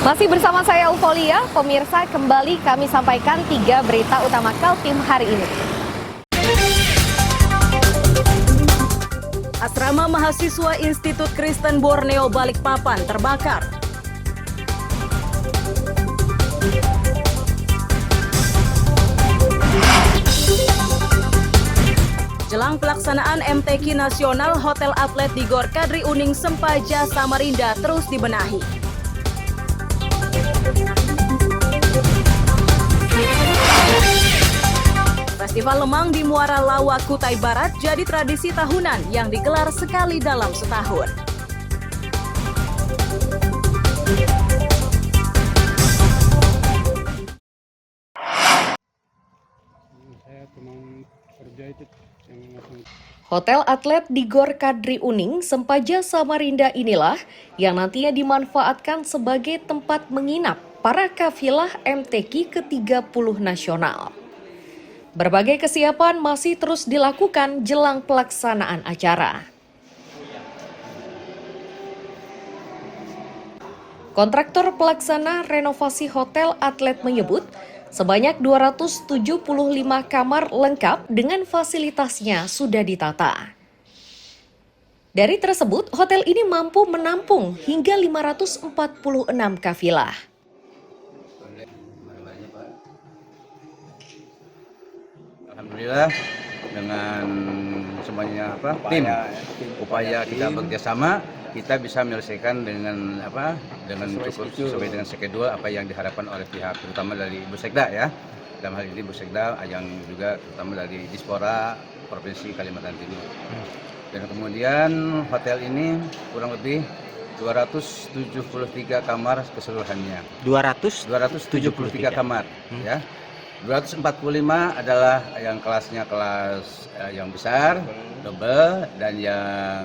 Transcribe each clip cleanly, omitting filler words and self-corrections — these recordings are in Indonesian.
Masih bersama saya Eufolia, pemirsa kembali kami sampaikan 3 berita utama Kaltim hari ini. Asrama mahasiswa Institut Kristen Borneo Balikpapan terbakar. Jelang pelaksanaan MTQ Nasional, Hotel Atlet di Gor Kadri Uning Sempaja, Samarinda terus dibenahi. Festival Lemang di Muara Lawa, Kutai Barat jadi tradisi tahunan yang digelar sekali dalam setahun. Hotel Atlet di Gor Kadri Uning, Sempaja, Samarinda inilah yang nantinya dimanfaatkan sebagai tempat menginap para kafilah MTQ ke-30 nasional. Berbagai kesiapan masih terus dilakukan jelang pelaksanaan acara. Kontraktor pelaksana renovasi Hotel Atlet menyebut sebanyak 275 kamar lengkap dengan fasilitasnya sudah ditata. Dari tersebut, hotel ini mampu menampung hingga 546 kafilah. Alhamdulillah dengan semuanya tim upaya kita bekerjasama, kita bisa menyelesaikan dengan cukup sesuai dengan skedul apa yang diharapkan oleh pihak terutama dari Bussekda ya. Dalam hal ini Bussekda yang juga terutama dari Dispora Provinsi Kalimantan Timur. Dan kemudian hotel ini kurang lebih 273 kamar keseluruhannya. 273 kamar ya. 245 adalah yang kelasnya kelas yang besar, double, dan yang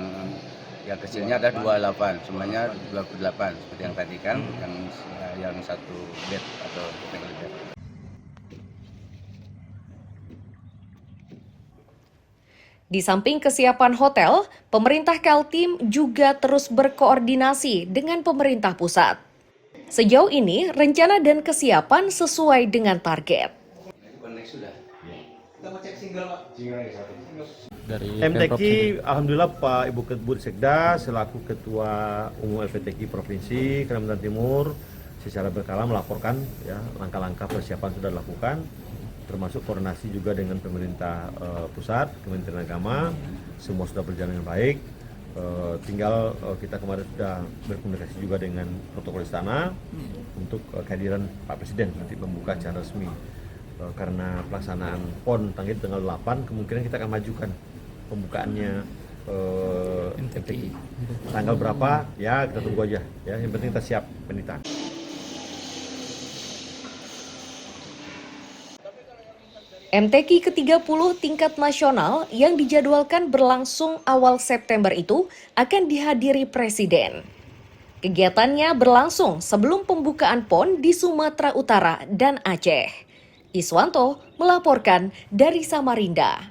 kecilnya ada 28, semuanya 28 seperti yang tadi kan, yang satu bed atau single bed. Di samping kesiapan hotel, pemerintah Kaltim juga terus berkoordinasi dengan pemerintah pusat. Sejauh ini, rencana dan kesiapan sesuai dengan target. Dari MTQ, alhamdulillah Pak Ibu Ketbud Sekda selaku Ketua Umum LPTQ Provinsi Kalimantan Timur secara berkala melaporkan ya langkah-langkah persiapan sudah dilakukan, termasuk koordinasi juga dengan pemerintah pusat, Kementerian Agama, semua sudah berjalan dengan baik. Tinggal kita kemarin sudah berkomunikasi juga dengan protokol istana untuk kehadiran Pak Presiden nanti membuka secara resmi. Karena pelaksanaan PON tanggal 8 kemungkinan kita akan majukan pembukaannya MTQ. Tanggal berapa ya kita tunggu aja ya, yang penting kita siap pendidikan. MTQ ke-30 tingkat nasional yang dijadwalkan berlangsung awal September itu akan dihadiri Presiden. Kegiatannya berlangsung sebelum pembukaan PON di Sumatera Utara dan Aceh. Iswanto melaporkan dari Samarinda.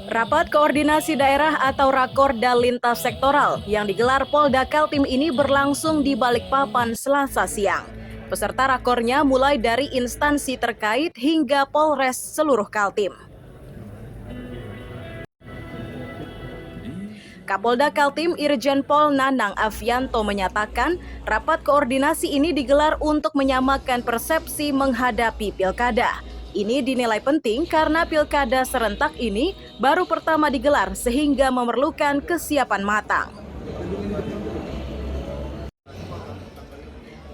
Rapat Koordinasi Daerah atau Rakorda Lintas Sektoral yang digelar Polda Kaltim ini berlangsung di Balikpapan Selasa siang. Peserta rakornya mulai dari instansi terkait hingga Polres seluruh Kaltim. Kapolda Kaltim Irjen Pol Nanang Afianto menyatakan rapat koordinasi ini digelar untuk menyamakan persepsi menghadapi pilkada. Ini dinilai penting karena pilkada serentak ini baru pertama digelar sehingga memerlukan kesiapan matang.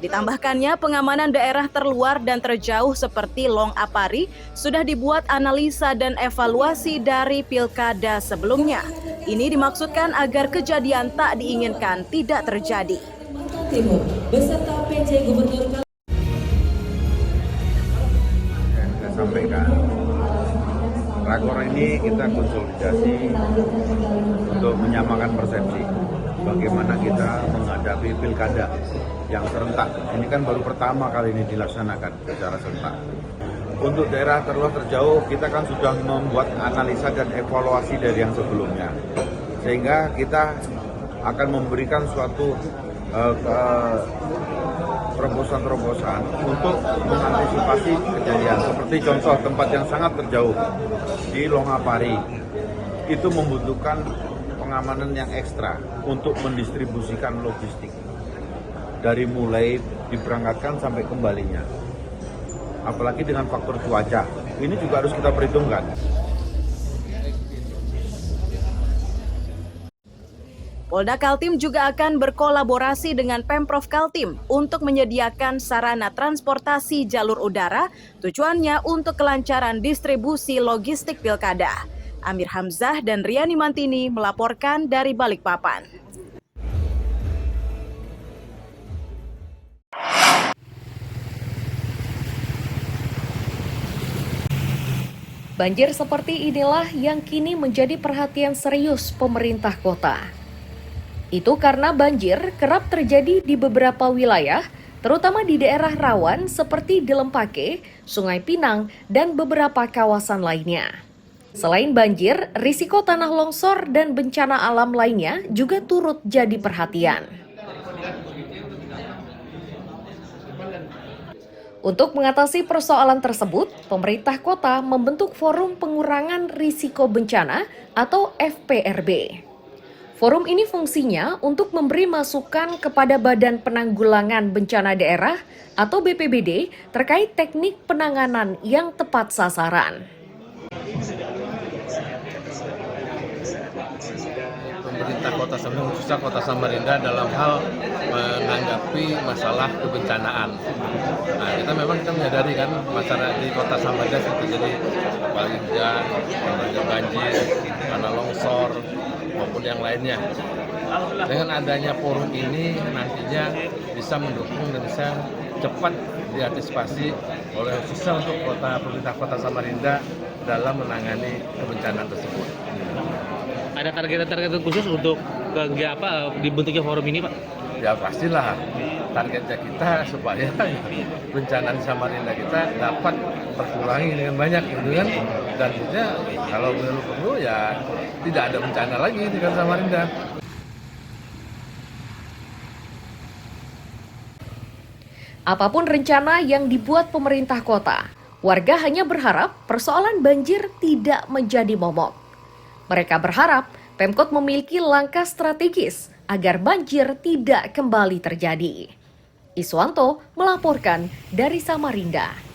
Ditambahkannya pengamanan daerah terluar dan terjauh seperti Long Apari sudah dibuat analisa dan evaluasi dari pilkada sebelumnya. Ini dimaksudkan agar kejadian tak diinginkan tidak terjadi. Timur beserta PJ Gubernur Saya sampaikan, rakor ini kita konsolidasi untuk menyamakan persepsi bagaimana kita menghadapi pilkada yang serentak. Ini kan baru pertama kali ini dilaksanakan secara serentak. untuk daerah terluar terjauh kita kan sudah membuat analisa dan evaluasi dari yang sebelumnya. Sehingga kita akan memberikan suatu terobosan-terobosan untuk mengantisipasi kejadian. Seperti contoh tempat yang sangat terjauh di Longapari, itu membutuhkan pengamanan yang ekstra untuk mendistribusikan logistik. Dari mulai diberangkatkan sampai kembalinya. Apalagi dengan faktor cuaca, ini juga harus kita perhitungkan. Polda Kaltim juga akan berkolaborasi dengan Pemprov Kaltim untuk menyediakan sarana transportasi jalur udara, tujuannya untuk kelancaran distribusi logistik pilkada. Amir Hamzah dan Riani Mantini melaporkan dari Balikpapan. Banjir seperti inilah yang kini menjadi perhatian serius pemerintah kota. Itu karena banjir kerap terjadi di beberapa wilayah, terutama di daerah rawan seperti di Lempake, Sungai Pinang, dan beberapa kawasan lainnya. Selain banjir, risiko tanah longsor dan bencana alam lainnya juga turut jadi perhatian. Untuk mengatasi persoalan tersebut, pemerintah kota membentuk Forum Pengurangan Risiko Bencana atau FPRB. Forum ini fungsinya untuk memberi masukan kepada Badan Penanggulangan Bencana Daerah atau BPBD terkait teknik penanganan yang tepat sasaran. Pemerintah Kota Samarinda, khususnya Kota Samarinda dalam hal menanggapi masalah kebencanaan. Nah, kita menyadari kan masyarakat di Kota Samarinda itu terjadi paling banjir, tanah longsor, maupun yang lainnya. Dengan adanya forum ini nantinya bisa mendukung dan bisa cepat diantisipasi oleh khususnya untuk pemerintah Kota Samarinda dalam menangani kebencanaan tersebut. Ada target-target khusus untuk dibentuknya forum ini, Pak? Ya pastilah targetnya kita supaya bencana di Samarinda kita dapat terkurangi dengan banyak gitu kan, dan kalau perlu ya tidak ada bencana lagi di Samarinda. Apapun rencana yang dibuat pemerintah kota, warga hanya berharap persoalan banjir tidak menjadi momok. Mereka berharap Pemkot memiliki langkah strategis agar banjir tidak kembali terjadi. Iswanto melaporkan dari Samarinda.